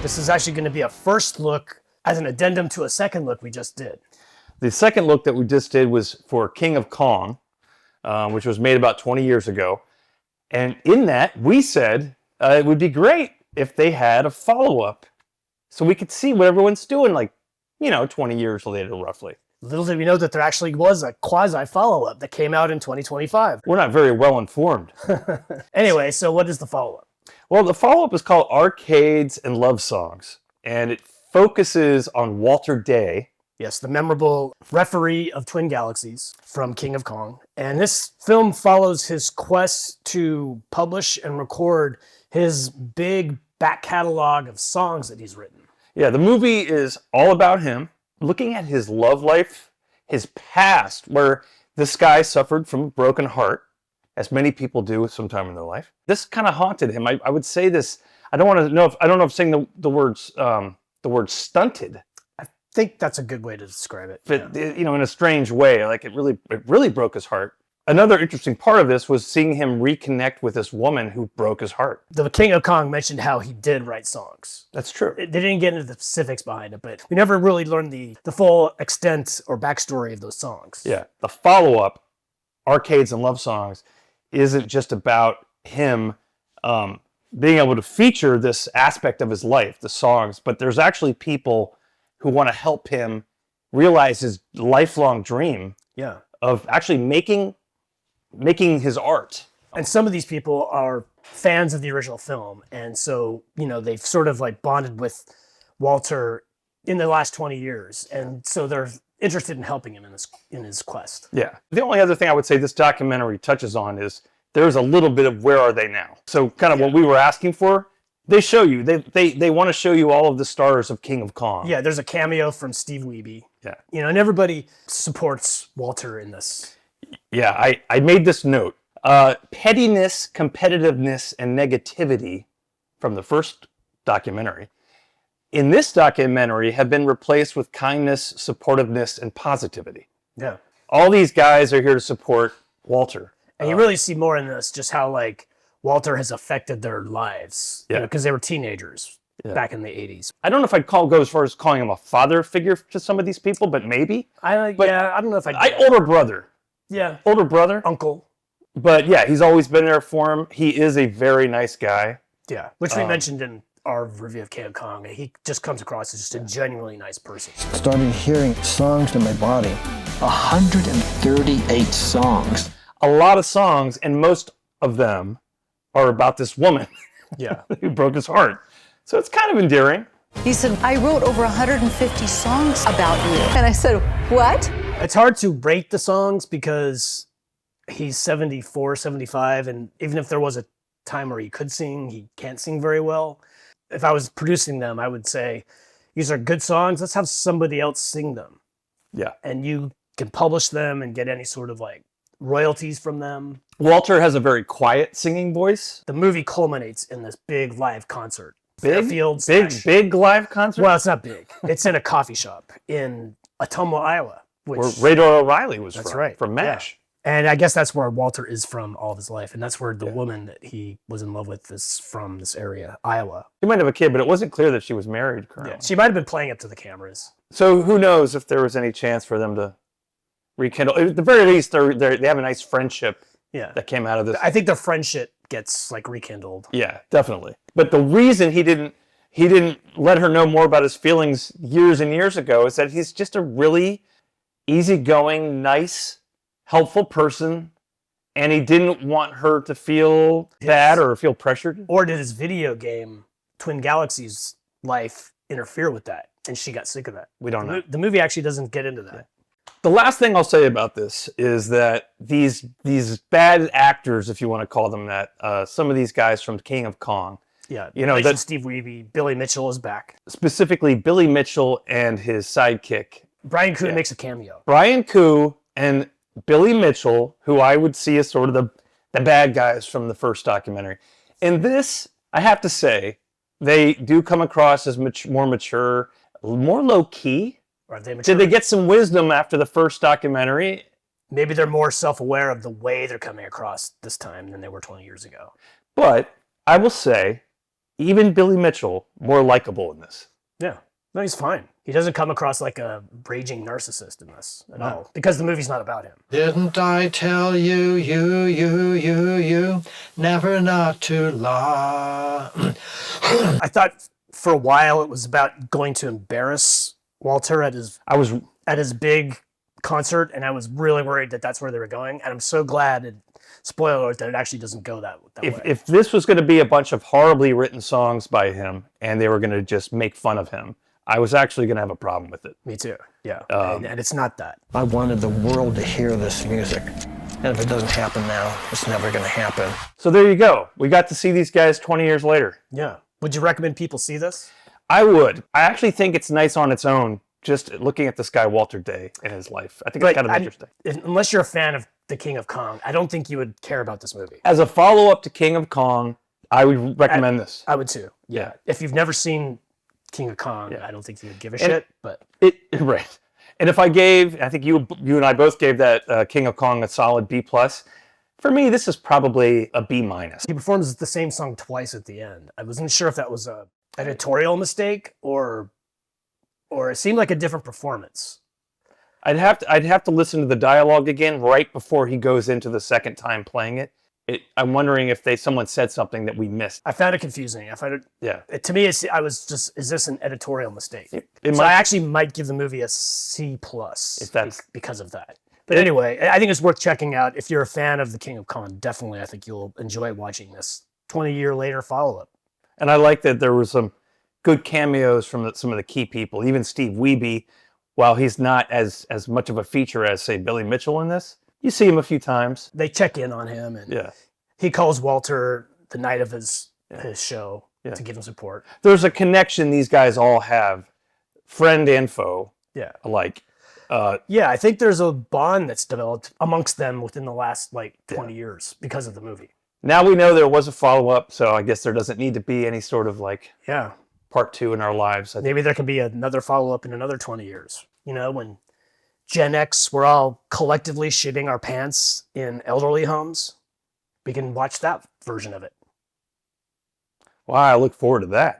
This is actually going to be a first look as an addendum to a second look we just did. The second look that we just did was for King of Kong, which was made about 20 years ago. And in that, we said it would be great if they had a follow-up so we could see what everyone's doing, 20 years later, roughly. Little did we know that there actually was a quasi follow-up that came out in 2025. We're not very well informed. Anyway, so what is the follow-up? Well, the follow-up is called Arcades and Love Songs, and it focuses on Walter Day. Yes, the memorable referee of Twin Galaxies from King of Kong. And this film follows his quest to publish and record his big back catalog of songs that he's written. Yeah, the movie is all about him, looking at his love life, his past, where this guy suffered from a broken heart, as many people do sometime in their life. This kind of haunted him. I would say this. I don't know if saying the word stunted. I think that's a good way to describe it. But in a strange way, it really broke his heart. Another interesting part of this was seeing him reconnect with this woman who broke his heart. The King of Kong mentioned how he did write songs. That's true. They didn't get into the specifics behind it, but we never really learned the full extent or backstory of those songs. Yeah. The follow-up, Arcades and Love Songs, isn't just about him being able to feature this aspect of his life, the songs, but there's actually people who want to help him realize his lifelong dream of actually making his art. And some of these people are fans of the original film, and so they've sort of bonded with Walter in the last 20 years, and so they're interested in helping him in his quest. Yeah. The only other thing I would say this documentary touches on is there's a little bit of where are they now. So kind of what we were asking for, they show you. They want to show you all of the stars of King of Kong. Yeah, there's a cameo from Steve Wiebe. Yeah. And everybody supports Walter in this. Yeah, I made this note. Pettiness, competitiveness, and negativity from the first documentary in this documentary have been replaced with kindness, supportiveness, and positivity. Yeah. All these guys are here to support Walter. And you really see more in this, just how Walter has affected their lives. Yeah. Because they were teenagers back in the 80s. I don't know if I'd go as far as calling him a father figure to some of these people, but maybe. I don't know if older brother. Yeah. Older brother. Uncle. But yeah, he's always been there for him. He is a very nice guy. Yeah. Which we mentioned in our review of King of Kong. He just comes across as just a genuinely nice person. Started hearing songs in my body. 138 songs. A lot of songs, and most of them are about this woman. Yeah. Who broke his heart. So it's kind of endearing. He said, I wrote over 150 songs about you. And I said, what? It's hard to rate the songs because he's 74, 75, and even if there was a time where he could sing, he can't sing very well. If I was producing them, I would say, these are good songs, let's have somebody else sing them. Yeah. And you can publish them and get any sort of royalties from them. Walter has a very quiet singing voice. The movie culminates in this big live concert. Big live concert? Well, it's not big. It's in a coffee shop in Ottumwa, Iowa. Where Radar O'Reilly was that's from. Right. From MASH. Yeah. And I guess that's where Walter is from all of his life. And that's where the woman that he was in love with is from, this area, Iowa. She might have a kid, but it wasn't clear that she was married currently. Yeah, she might have been playing up to the cameras. So who knows if there was any chance for them to rekindle. At the very least, they have a nice friendship that came out of this. I think their friendship gets rekindled. Yeah, definitely. But the reason he didn't let her know more about his feelings years and years ago is that he's just a really easygoing, nice, helpful person, and he didn't want her to feel bad or feel pressured. Or did his video game, Twin Galaxies life, interfere with that, and she got sick of that? We don't know. The movie actually doesn't get into that. Yeah. The last thing I'll say about this is that these bad actors, if you want to call them that, some of these guys from King of Kong, that Steve Wiebe, Billy Mitchell is back. Specifically, Billy Mitchell and his sidekick. Brian Kuhn makes a cameo. Brian Kuhn and Billy Mitchell, who I would see as sort of the bad guys from the first documentary. In this, I have to say, they do come across as more mature, more low-key. Are they mature? Did they get some wisdom after the first documentary? maybe they're more self-aware of the way they're coming across this time than they were 20 years ago. But I will say, even Billy Mitchell, more likable in this. Yeah. No, he's fine. He doesn't come across like a raging narcissist in this at all, because the movie's not about him. Didn't I tell you, never not to lie? I thought for a while it was about going to embarrass Walter at his big concert, and I was really worried that that's where they were going. And I'm so glad, spoiler alert, that it actually doesn't go that way. If this was going to be a bunch of horribly written songs by him, and they were going to just make fun of him, I was actually going to have a problem with it. Me too. Yeah. And it's not that. I wanted the world to hear this music. And if it doesn't happen now, it's never going to happen. So there you go. We got to see these guys 20 years later. Yeah. Would you recommend people see this? I would. I actually think it's nice on its own, just looking at this guy Walter Day in his life. I think it's kind of interesting. Unless you're a fan of The King of Kong, I don't think you would care about this movie. As a follow-up to King of Kong, I would recommend this. I would too. Yeah. If you've never seen King of Kong, I don't think you would give a shit. But right. And if I think you and I both gave that King of Kong a solid B+. For me, this is probably a B-. He performs the same song twice at the end. I wasn't sure if that was a editorial mistake or it seemed like a different performance. I'd have to listen to the dialogue again right before he goes into the second time playing it. I'm wondering if someone said something that we missed. I found it confusing. To me, is this an editorial mistake? I actually might give the movie a C+ because of that. But anyway, I think it's worth checking out. If you're a fan of The King of Kong, definitely I think you'll enjoy watching this 20-year later follow-up. And I like that there were some good cameos from some of the key people. Even Steve Wiebe, while he's not as much of a feature as, say, Billy Mitchell in this, you see him a few times. They check in on him, and he calls Walter the night of his show to give him support. There's a connection these guys all have, friend and foe, alike. I think there's a bond that's developed amongst them within the last 20 years because of the movie. Now we know there was a follow-up, so I guess there doesn't need to be any sort of part 2 in our lives. Maybe there can be another follow-up in another 20 years. You know, when Gen X, we're all collectively shitting our pants in elderly homes, we can watch that version of it. Wow, I look forward to that.